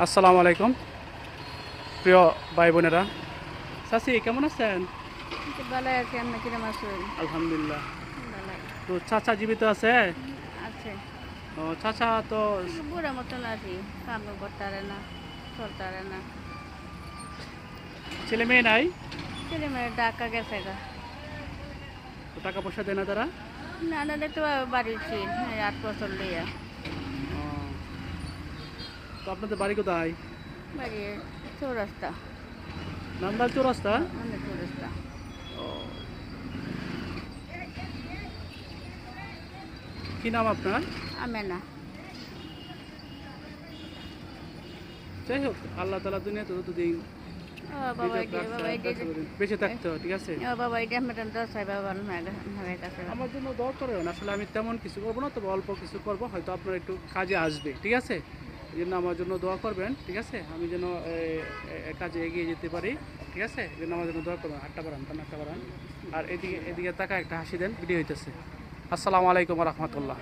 আসসালামু আলাইকুম প্রিয় ভাই বোনেরা। চাচি কেমন আছেন? ভালো আছি, আপনি কিরম আছেন? আলহামদুলিল্লাহ। ভালো তো চাচা জীবিত আছে? আছে। ও চাচা তো বুড়া মতন আছি, কাম করতে পারে না, চলতে পারে না। ছেলে মেয়ে নাই? ছেলে মেয়ে ঢাকা গেছে গা। তো টাকা পয়সা দেয় না তারা? না না তো বাড়িছি 8 বছর লইয়া। ও, তো আপনাদের বাড়ি কোথায়? বাড়ি চৌরাস্তা, নান্দাল চৌরাস্তা? আমাদের চৌরাস্তা। ও, কি নাম আপনার? আমে না। যাই হোক, আল্লাহ তালা দুনিয়াতে যতদিন বাবা রিজিক এটি, রাখছে, বাবা এটি, রাখতে পারেন, বেঁচে থাকতে হয়, ঠিক আছে? বাবা এটি আমার তো চাই বাবা আমার কাছে। আমার জন্য দোয়া করেন। আসলে আমি তেমন কিছু করবো না, তবে অল্প কিছু করবো, হয়তো আপনার একটু কাজে আসবে, ঠিক আছে? এই জন্য আমার জন্য দোয়া করবেন, ঠিক আছে? আমি যেন কাজে এগিয়ে যেতে পারি, ঠিক আছে? এই জন্য আমার জন্য দোয়া করবেন। আটটা বাড়ান, আটটা বাড়ান। আর এদিকে এদিকে তাকা একটা হাসি দেন, ভিডিও হইতেছে। আসসালামু আলাইকুম রহমতুল্লাহ।